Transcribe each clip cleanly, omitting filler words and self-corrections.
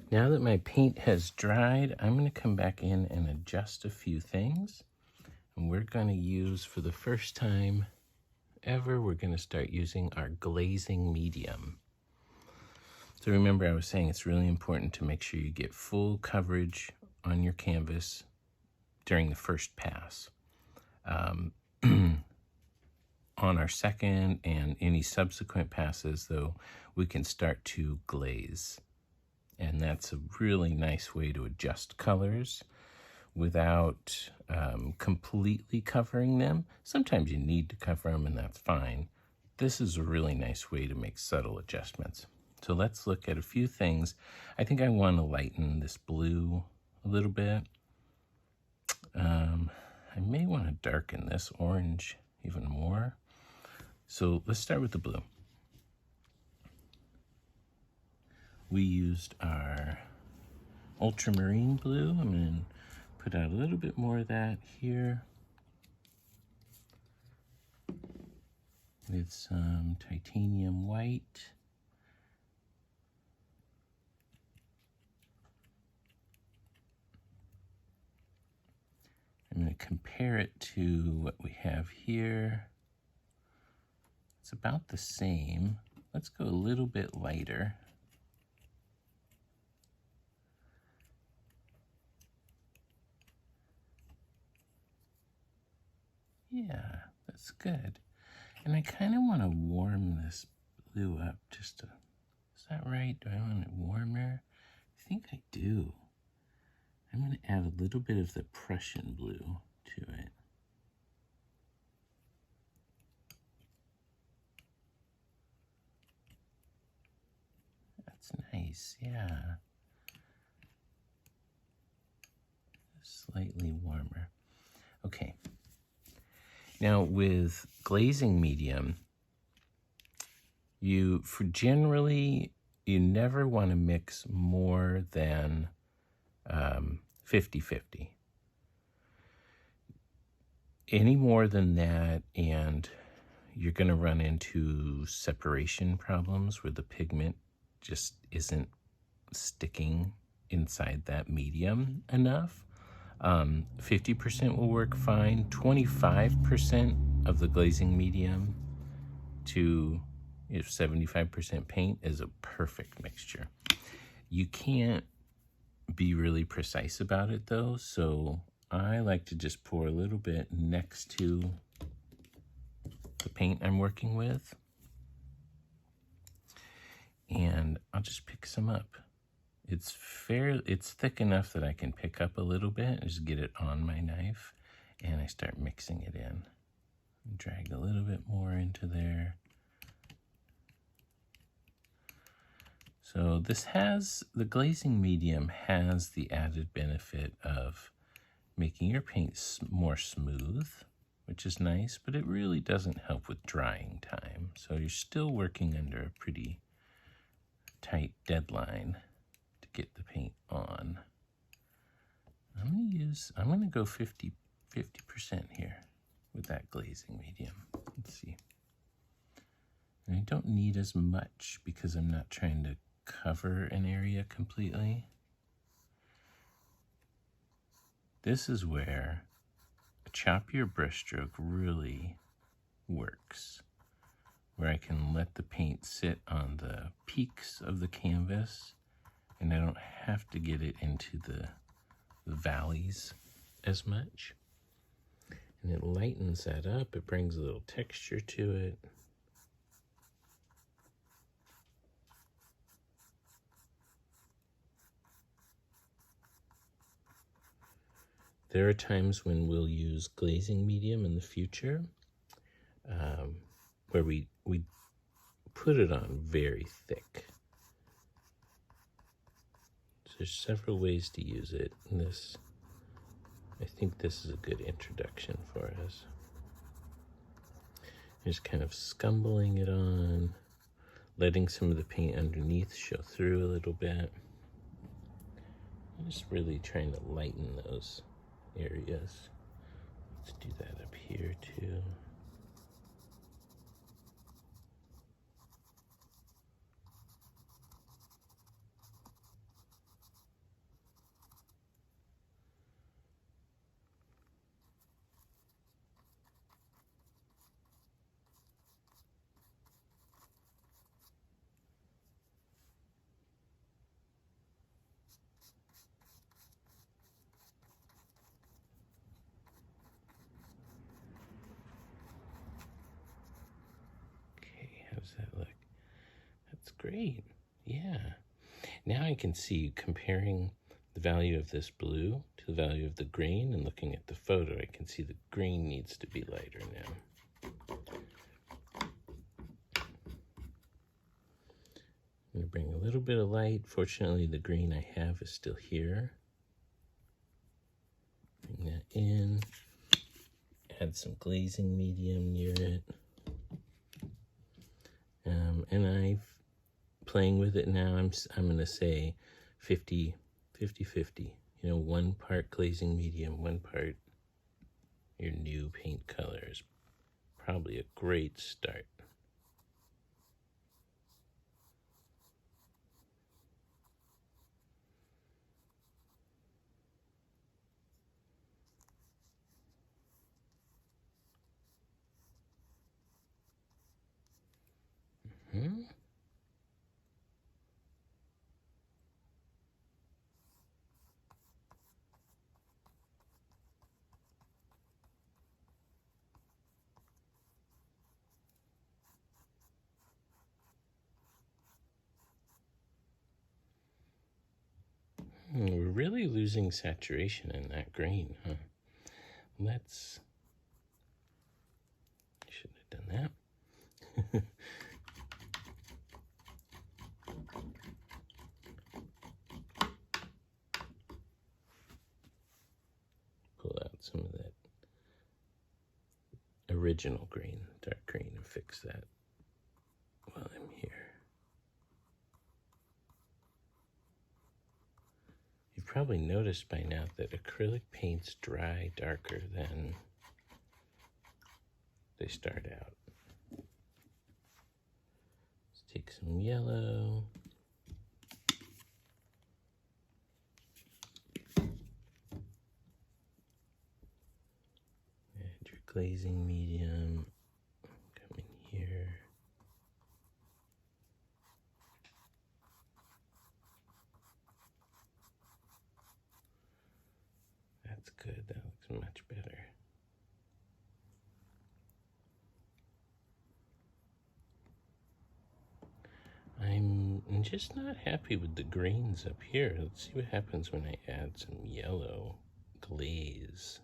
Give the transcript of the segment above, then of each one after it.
Now that my paint has dried, I'm going to come back in and adjust a few things. And we're going to use, for the first time ever, we're going to start using our glazing medium. So remember, I was saying it's really important to make sure you get full coverage on your canvas during the first pass. On our second and any subsequent passes, though, we can start to glaze. And that's a really nice way to adjust colors without completely covering them. Sometimes you need to cover them, and that's fine. This is a really nice way to make subtle adjustments. So let's look at a few things. I think I want to lighten this blue a little bit. I may want to darken this orange even more. So let's start with the blue. We used our ultramarine blue. I'm going to put out a little bit more of that here with some titanium white. I'm going to compare it to what we have here. It's about the same. Let's go a little bit lighter. Yeah, that's good. And I kind of want to warm this blue up just to, is that right? Do I want it warmer? I think I do. I'm going to add a little bit of the Prussian blue to it. That's nice, yeah. Slightly warmer. Okay. Now with glazing medium, you never want to mix more than 50-50. Any more than that, and you're going to run into separation problems where the pigment just isn't sticking inside that medium enough. 50% will work fine. 25% of the glazing medium to 75% paint is a perfect mixture. You can't be really precise about it though, so I like to just pour a little bit next to the paint I'm working with, and I'll just pick some up. It's thick enough that I can pick up a little bit, just get it on my knife, and I start mixing it in. Drag a little bit more into there. So the glazing medium has the added benefit of making your paint more smooth, which is nice, but it really doesn't help with drying time. So you're still working under a pretty tight deadline to get the paint on. I'm going to go 50% here with that glazing medium. Let's see. And I don't need as much because I'm not trying to cover an area completely. This is where a choppier brushstroke really works, where I can let the paint sit on the peaks of the canvas and I don't have to get it into the valleys as much. And it lightens that up. It brings a little texture to it. There are times when we'll use glazing medium in the future where we put it on very thick. So there's several ways to use it. And I think this is a good introduction for us. Just kind of scumbling it on, letting some of the paint underneath show through a little bit. I'm just really trying to lighten those areas. Let's do that up here too. great. Yeah. Now I can see comparing the value of this blue to the value of the green, and looking at the photo, I can see the green needs to be lighter now. I'm going to bring a little bit of light. Fortunately, the green I have is still here. Bring that in. Add some glazing medium near it. And I'm playing with it now. I'm going to say 50-50. You know, 1 part glazing medium, 1 part your new paint color is probably a great start. We're really losing saturation in that green, huh? I shouldn't have done that. Pull out some of that original green, dark green, and fix that while I'm here. You've probably noticed by now that acrylic paints dry darker than they start out. Let's take some yellow. Add your glazing medium. Come in here. That's good. That looks much better. I'm just not happy with the greens up here. Let's see what happens when I add some yellow glaze.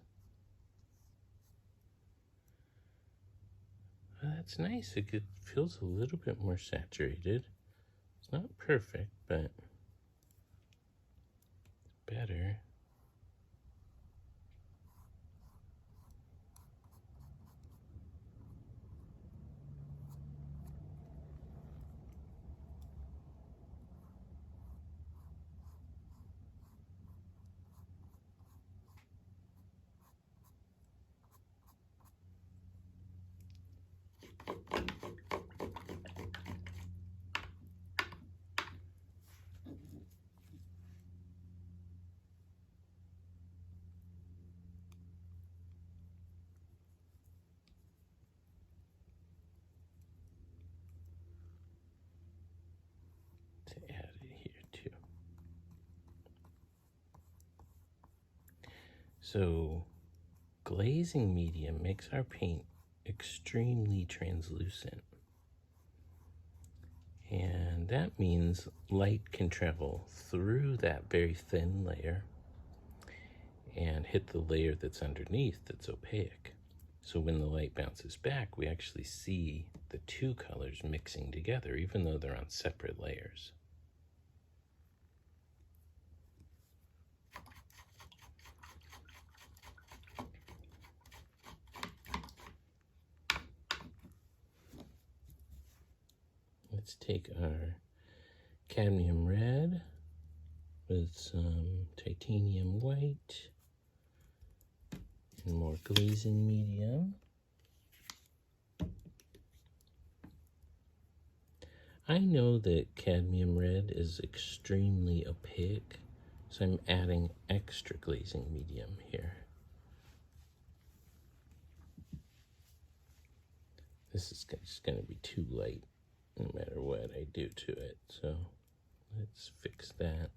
Oh, that's nice. It feels a little bit more saturated. It's not perfect, but it's better. To add it here too. So glazing medium makes our paint extremely translucent. And that means light can travel through that very thin layer and hit the layer that's underneath that's opaque. So when the light bounces back, we actually see the two colors mixing together, even though they're on separate layers. Let's take our cadmium red with some titanium white and more glazing medium. I know that cadmium red is extremely opaque, so I'm adding extra glazing medium here. This is just going to be too light no matter what I do to it, so let's fix that.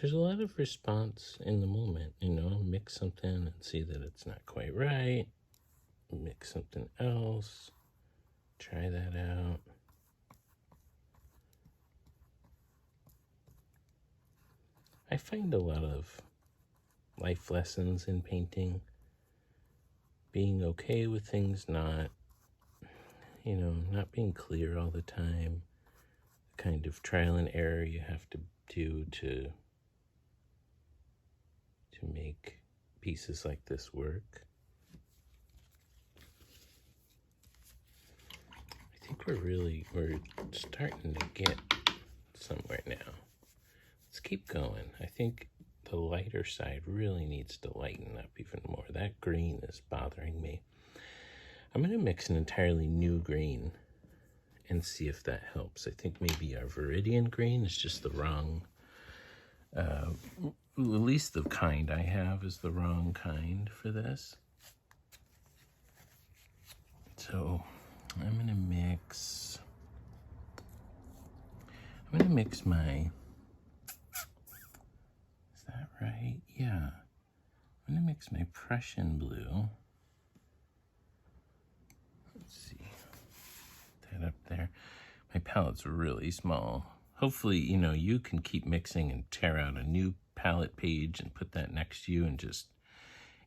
there's a lot of response in the moment, you know, mix something and see that it's not quite right, mix something else, try that out. I find a lot of life lessons in painting, being okay with things not, you know, not being clear all the time, kind of trial and error you have to do to make pieces like this work. I think we're starting to get somewhere now. Let's keep going. I think the lighter side really needs to lighten up even more. That green is bothering me. I'm going to mix an entirely new green and see if that helps. I think maybe our Viridian green is just the wrong, at least the kind I have is the wrong kind for this. So I'm going to mix my, is that right? Yeah. I'm going to mix my Prussian blue. Let's see, that up there. My palette's really small. Hopefully, you know, you can keep mixing and tear out a new palette page and put that next to you and just,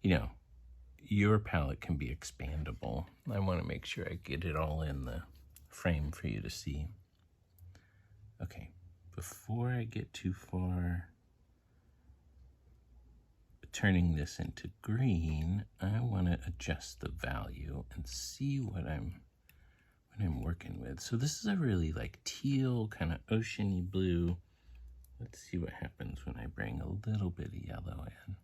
you know, your palette can be expandable. I want to make sure I get it all in the frame for you to see. Okay, before I get too far turning this into green, I want to adjust the value and see what I'm working with. So this is a really like teal, kind of oceany blue. Let's see what happens when I bring a little bit of yellow in.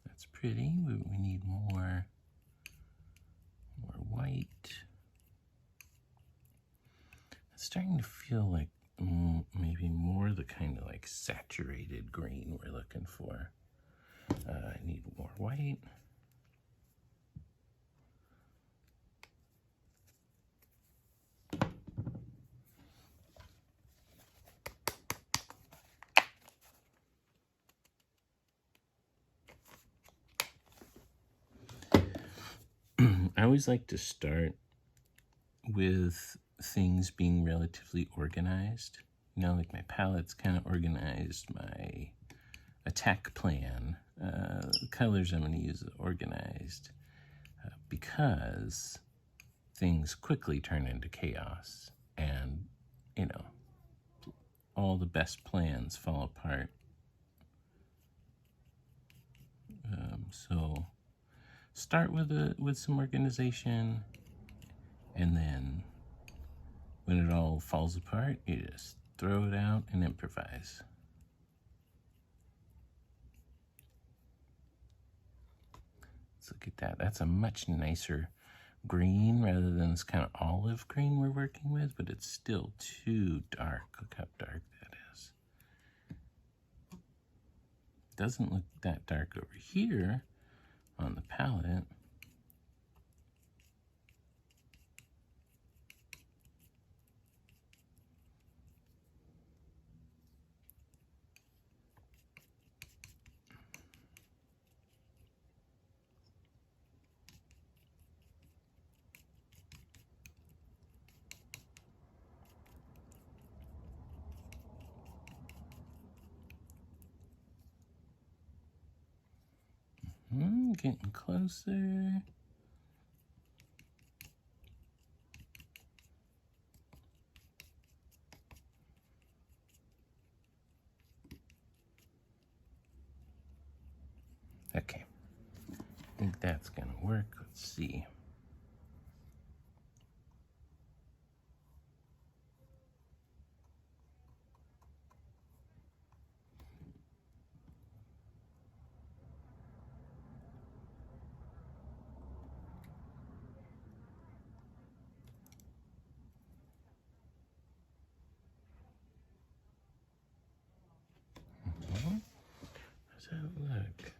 That's pretty. We need more white. It's starting to feel like maybe more the kind of like saturated green we're looking for. I need more white. I always like to start with things being relatively organized. You know, like my palette's kind of organized, my attack plan, the colors I'm going to use are organized, because things quickly turn into chaos and, you know, all the best plans fall apart. So start with some organization, and then when it all falls apart, you just throw it out and improvise. Let's look at that. That's a much nicer green rather than this kind of olive green we're working with, but it's still too dark. Look how dark that is. Doesn't look that dark over here on the palette. Getting closer. Okay, I think that's gonna work. Let's see. How's that look?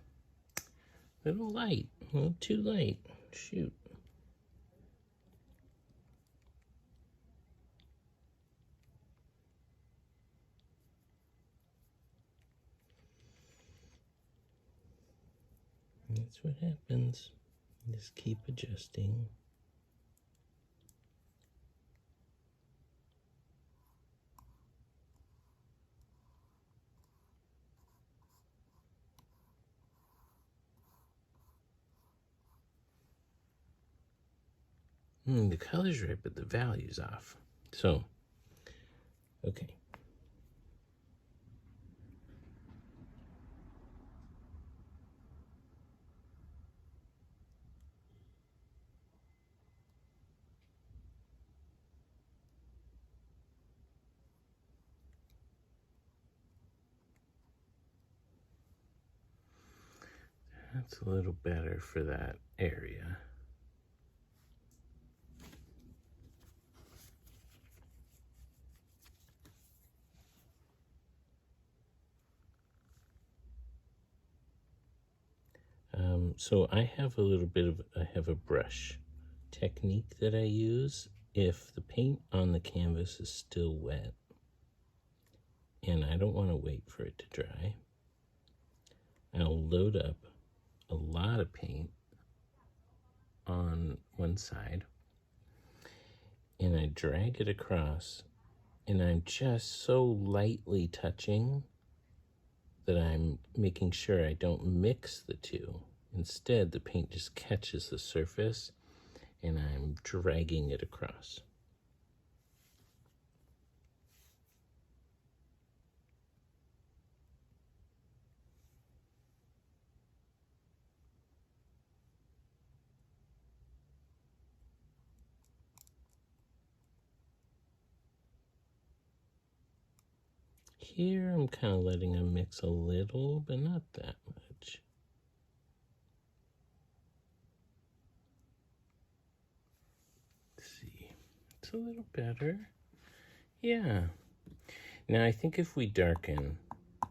A little light, a little too light. Shoot. That's what happens. Just keep adjusting. The color's right, but the value's off. So, okay. That's a little better for that area. So I have a brush technique that I use if the paint on the canvas is still wet and I don't want to wait for it to dry. I'll load up a lot of paint on one side and I drag it across, and I'm just so lightly touching that I'm making sure I don't mix the two. Instead, the paint just catches the surface and I'm dragging it across. Here, I'm kind of letting them mix a little, but not that much. Let's see, it's a little better. Yeah. Now, I think if we darken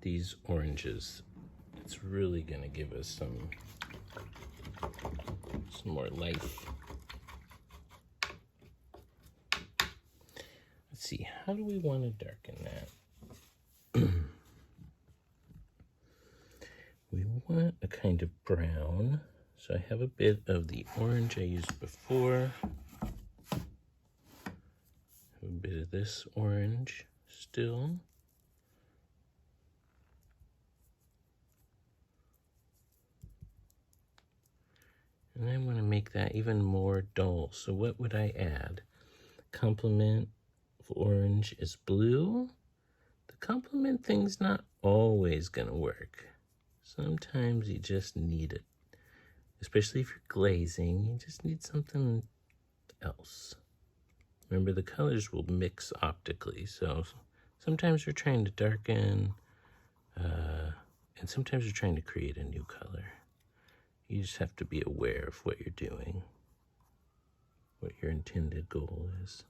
these oranges, it's really going to give us some more life. Let's see, how do we want to darken that? We want a kind of brown. So I have a bit of the orange I used before. Have a bit of this orange still. And I want to make that even more dull. So what would I add? Complement of orange is blue. The complement thing's not always going to work. Sometimes you just need it. Especially if you're glazing, you just need something else. Remember, the colors will mix optically, so sometimes we're trying to darken, and sometimes we're trying to create a new color. You just have to be aware of what you're doing, what your intended goal is.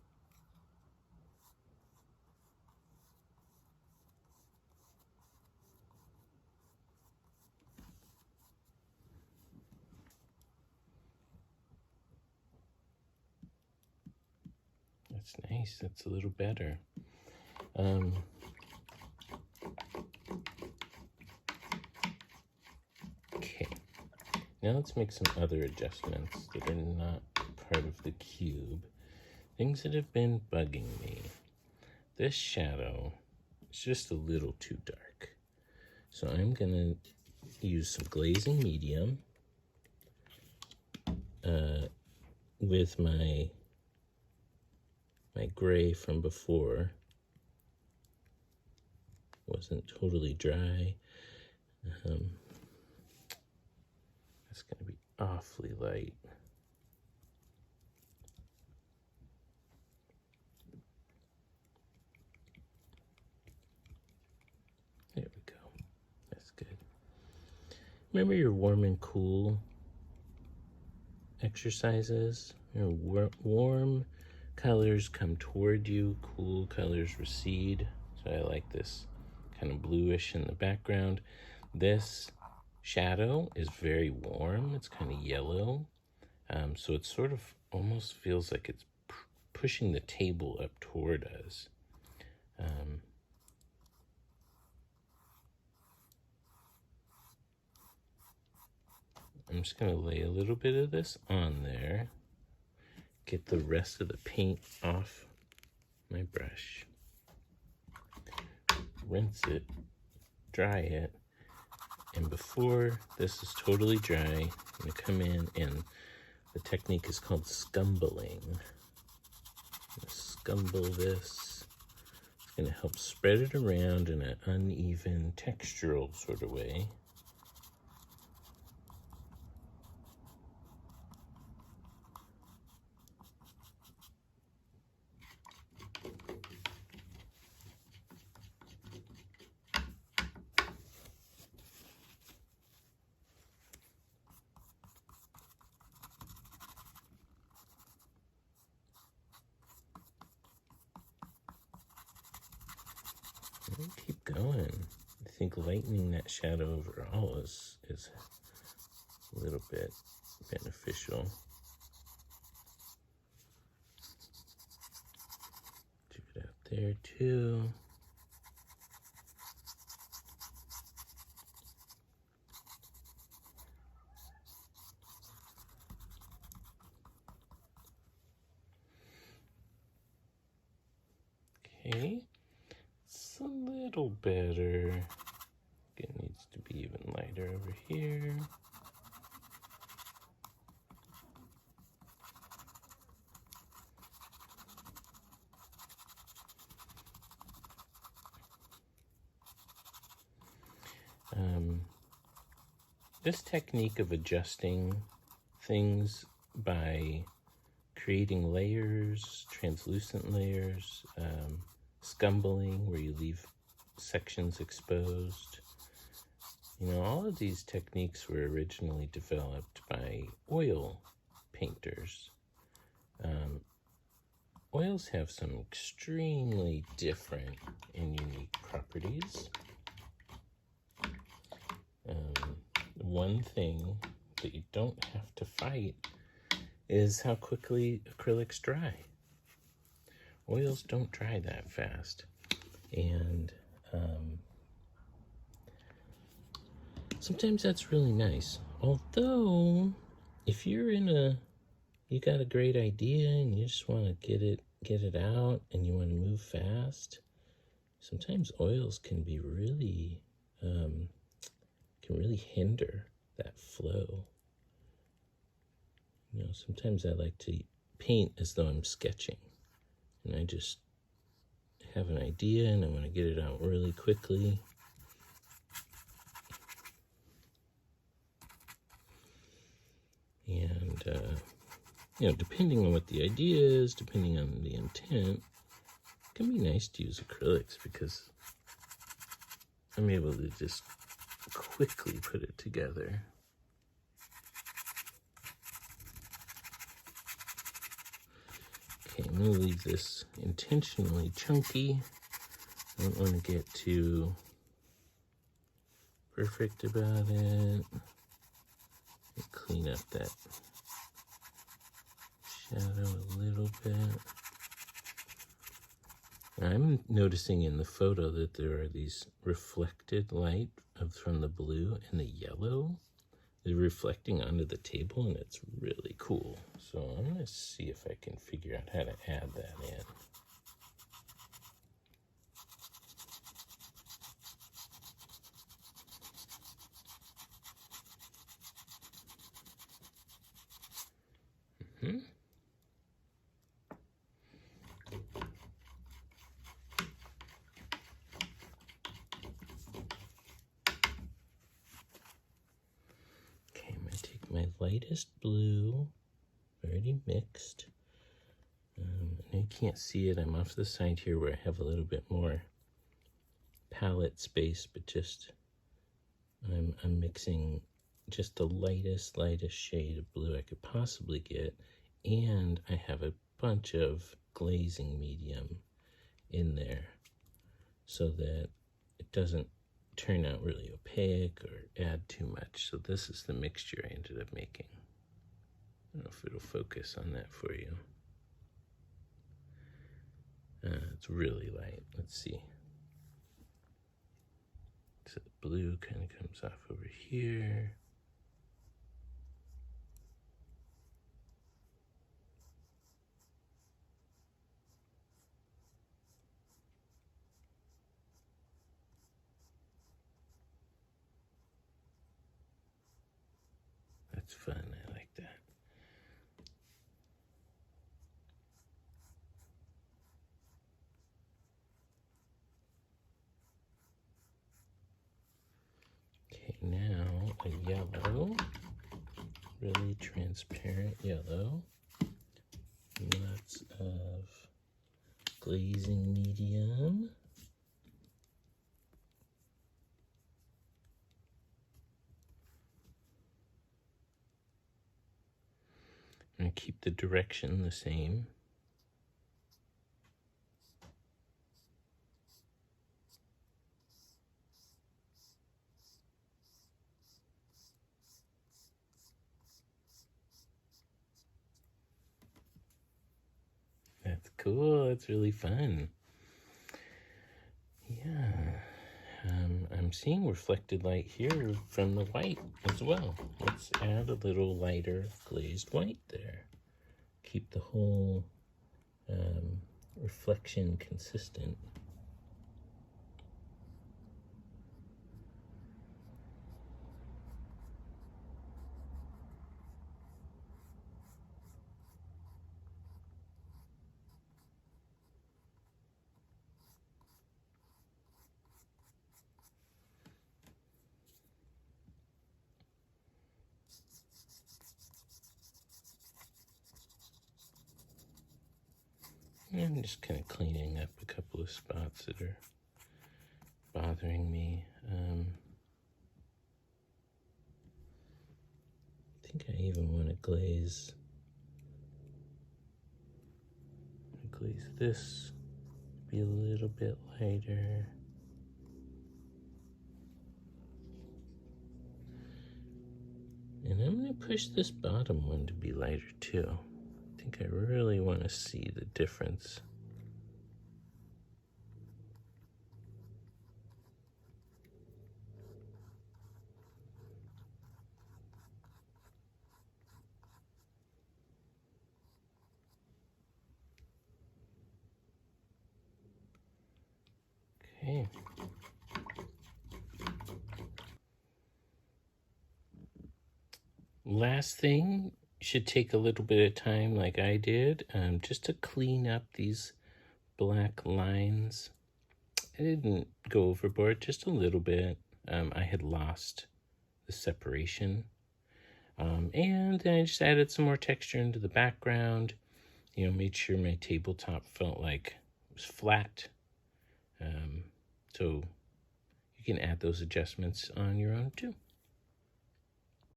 That's nice. That's a little better. Okay. Now let's make some other adjustments that are not part of the cube. Things that have been bugging me. This shadow is just a little too dark. So I'm going to use some glazing medium with my gray from before. Wasn't totally dry. It's going to be awfully light. There we go. That's good. Remember your warm and cool exercises? Your warm colors come toward you, cool colors recede. So I like this kind of bluish in the background. This shadow is very warm. It's kind of yellow. So it sort of almost feels like it's pushing the table up toward us. I'm just going to lay a little bit of this on there, get the rest of the paint off my brush, rinse it, dry it, and before this is totally dry, I'm going to come in, and the technique is called scumbling. Scumble this. It's going to help spread it around in an uneven textural sort of way. Keep going. I think lightening that shadow overall is a little bit beneficial. Do it out there too. Okay. A little better. It needs to be even lighter over here. This technique of adjusting things by creating layers, translucent layers, scumbling, where you leave sections exposed. You know, all of these techniques were originally developed by oil painters. Oils have some extremely different and unique properties. One thing that you don't have to fight is how quickly acrylics dry. Oils don't dry that fast. And sometimes that's really nice. Although, if you're you got a great idea and you just want to get it out and you want to move fast, sometimes oils can be really, hinder that flow. You know, sometimes I like to paint as though I'm sketching, and I just have an idea and I want to get it out really quickly. And, you know, depending on what the idea is, depending on the intent, it can be nice to use acrylics because I'm able to just quickly put it together. Okay, I'm going to leave this intentionally chunky. I don't want to get too perfect about it. Clean up that shadow a little bit. I'm noticing in the photo that there are these reflected light from the blue and the yellow. They're reflecting onto the table, and it's really cool. So I'm going to see if I can figure out how to add that in. My lightest blue, already mixed. And you can't see it. I'm off the side here where I have a little bit more palette space, but just I'm mixing just the lightest shade of blue I could possibly get, and I have a bunch of glazing medium in there so that it doesn't turn out really opaque or add too much. So this is the mixture I ended up making. I don't know if it'll focus on that for you. It's really light. Let's see. So the blue kind of comes off over here. That's fun. I like that. Okay, now a yellow, really transparent yellow. Lots of glazing medium. I'm going to keep the direction the same. That's cool. That's really fun. Yeah. I'm seeing reflected light here from the white as well. Let's add a little lighter glazed white there. Keep the whole reflection consistent. I'm just kind of cleaning up a couple of spots that are bothering me. I think I even want to glaze this, be a little bit lighter. And I'm going to push this bottom one to be lighter too. I think I really want to see the difference. Okay. Last thing, should take a little bit of time like I did, just to clean up these black lines. I didn't go overboard, just a little bit. I had lost the separation. And then I just added some more texture into the background. You know, made sure my tabletop felt like it was flat. So you can add those adjustments on your own too.